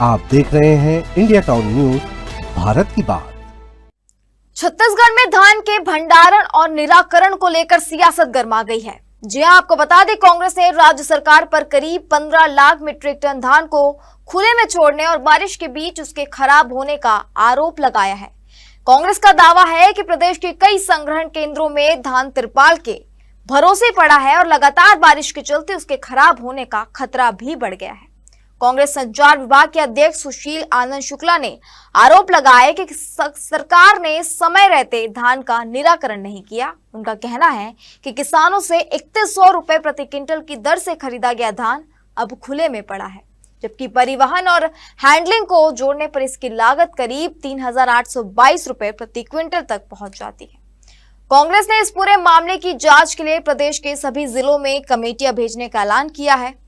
आप देख रहे हैं इंडिया टाउन न्यूज, भारत की बात। छत्तीसगढ़ में धान के भंडारण और निराकरण को लेकर सियासत गर्मा गई है। जी हां, आपको बता दें, कांग्रेस ने राज्य सरकार पर करीब 15 लाख मीट्रिक टन धान को खुले में छोड़ने और बारिश के बीच उसके खराब होने का आरोप लगाया है। कांग्रेस का दावा है कि प्रदेश के कई संग्रहण केंद्रों में धान तिरपाल के भरोसे पड़ा है और लगातार बारिश के चलते उसके खराब होने का खतरा भी बढ़ गया है। कांग्रेस संचार विभाग के अध्यक्ष सुशील आनंद शुक्ला ने आरोप लगाया कि सरकार ने समय रहते धान का निराकरण नहीं किया। उनका कहना है कि किसानों से 3100 रुपए प्रति क्विंटल की दर से खरीदा गया धान अब खुले में पड़ा है, जबकि परिवहन और हैंडलिंग को जोड़ने पर इसकी लागत करीब 3822 रुपए प्रति क्विंटल तक पहुंच जाती है। कांग्रेस ने इस पूरे मामले की जांच के लिए प्रदेश के सभी जिलों में कमेटियां भेजने का ऐलान किया है।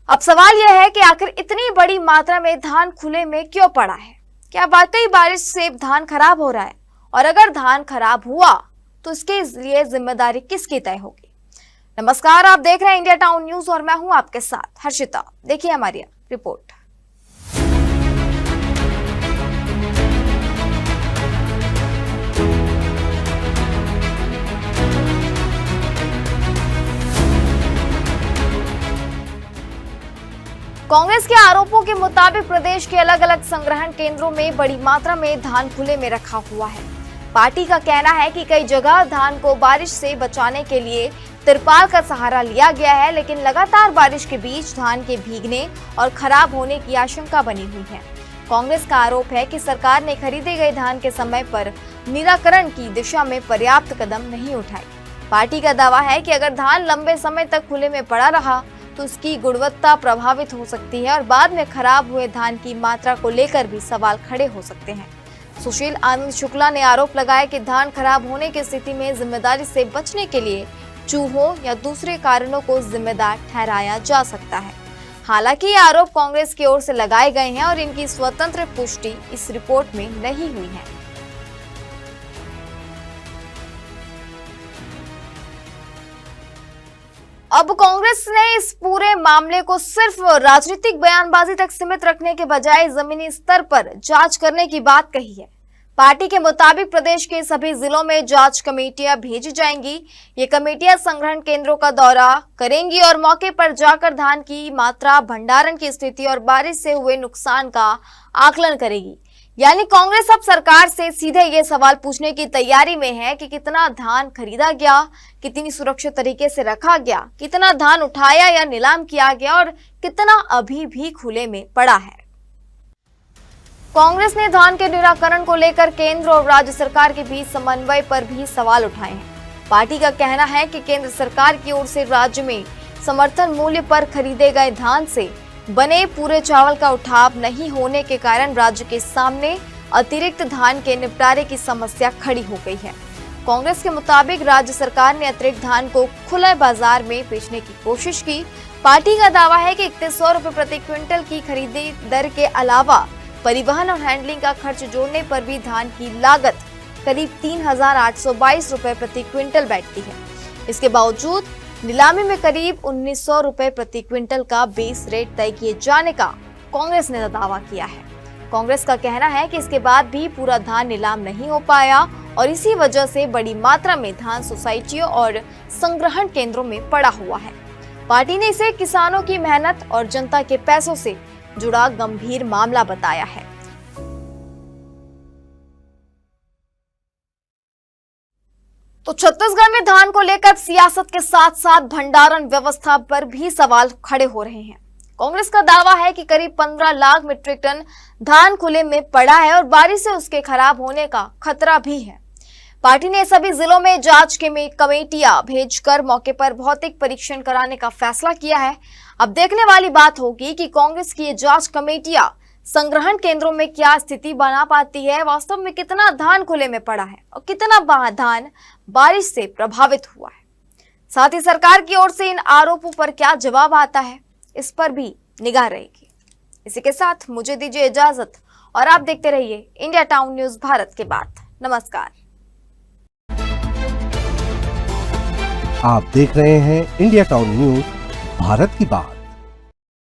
अब सवाल यह है कि आखिर इतनी बड़ी मात्रा में धान खुले में क्यों पड़ा है? क्या वाकई बारिश से धान खराब हो रहा है? और अगर धान खराब हुआ तो इसके लिए जिम्मेदारी किसकी तय होगी? नमस्कार, आप देख रहे हैं इंडिया टाउन न्यूज और मैं हूं आपके साथ हर्षिता। देखिए हमारी रिपोर्ट। कांग्रेस के आरोपों के मुताबिक प्रदेश के अलग अलग संग्रहण केंद्रों में बड़ी मात्रा में धान खुले में रखा हुआ है। पार्टी का कहना है कि कई जगह धान को बारिश से बचाने के लिए तिरपाल का सहारा लिया गया है, लेकिन लगातार बारिश के बीच धान के भीगने और खराब होने की आशंका बनी हुई है। कांग्रेस का आरोप है कि सरकार ने खरीदे गए धान के समय पर निराकरण की दिशा में पर्याप्त कदम नहीं उठाए। पार्टी का दावा है कि अगर धान लंबे समय तक खुले में पड़ा रहा तो उसकी गुणवत्ता प्रभावित हो सकती है और बाद में खराब हुए धान की मात्रा को लेकर भी सवाल खड़े हो सकते हैं। सुशील आनंद शुक्ला ने आरोप लगाया कि धान खराब होने की स्थिति में जिम्मेदारी से बचने के लिए चूहों या दूसरे कारणों को जिम्मेदार ठहराया जा सकता है। हालांकि ये आरोप कांग्रेस की ओर से लगाए गए हैं और इनकी स्वतंत्र पुष्टि इस रिपोर्ट में नहीं हुई है। अब कांग्रेस ने इस पूरे मामले को सिर्फ राजनीतिक बयानबाजी तक सीमित रखने के बजाय जमीनी स्तर पर जांच करने की बात कही है। पार्टी के मुताबिक प्रदेश के सभी जिलों में जांच कमेटियां भेजी जाएंगी। ये कमेटियां संग्रहण केंद्रों का दौरा करेंगी और मौके पर जाकर धान की मात्रा, भंडारण की स्थिति और बारिश से हुए नुकसान का आकलन करेगी। यानी कांग्रेस अब सरकार से सीधे ये सवाल पूछने की तैयारी में है कि कितना धान खरीदा गया, कितनी सुरक्षित तरीके से रखा गया, कितना धान उठाया या नीलाम किया गया और कितना अभी भी खुले में पड़ा है। कांग्रेस ने धान के निराकरण को लेकर केंद्र और राज्य सरकार के बीच समन्वय पर भी सवाल उठाए हैं। पार्टी का कहना है कि केंद्र सरकार की ओर से राज्य में समर्थन मूल्य पर खरीदे गए धान से बने पूरे चावल का उठाव नहीं होने के कारण राज्य के सामने अतिरिक्त धान के निपटारे की समस्या खड़ी हो गई है। कांग्रेस के मुताबिक राज्य सरकार ने अतिरिक्त धान को खुले बाजार में बेचने की कोशिश की। पार्टी का दावा है कि 3100 रुपए प्रति क्विंटल की खरीदी दर के अलावा परिवहन और हैंडलिंग का खर्च जोड़ने पर भी धान की लागत करीब 3822 रुपए प्रति क्विंटल बैठती है। इसके बावजूद नीलामी में करीब 1900 रुपए प्रति क्विंटल का बेस रेट तय किए जाने का कांग्रेस ने दावा किया है। कांग्रेस का कहना है कि इसके बाद भी पूरा धान नीलाम नहीं हो पाया और इसी वजह से बड़ी मात्रा में धान सोसाइटियों और संग्रहण केंद्रों में पड़ा हुआ है। पार्टी ने इसे किसानों की मेहनत और जनता के पैसों से जुड़ा गंभीर मामला बताया है। तो छत्तीसगढ़ में धान को लेकर सियासत के साथ साथ भंडारण व्यवस्था पर भी सवाल खड़े हो रहे हैं। कांग्रेस का दावा है कि करीब 15 लाख मीट्रिक टन धान खुले में पड़ा है और बारिश से उसके खराब होने का खतरा भी है। पार्टी ने सभी जिलों में जांच कमेटियां भेजकर मौके पर भौतिक परीक्षण कराने का फैसला किया है। अब देखने वाली बात होगी कि कांग्रेस की ये जांच कमेटियां संग्रहण केंद्रों में क्या स्थिति बना पाती है, वास्तव में कितना धान खुले में पड़ा है और कितना धान बारिश से प्रभावित हुआ है। साथ ही सरकार की ओर से इन आरोपों पर क्या जवाब आता है, इस पर भी निगाह रहेगी। इसी के साथ मुझे दीजिए इजाजत और आप देखते रहिए इंडिया टाउन न्यूज, भारत की बात। नमस्कार। आप देख रहे हैं इंडिया टाउन न्यूज, भारत की बात।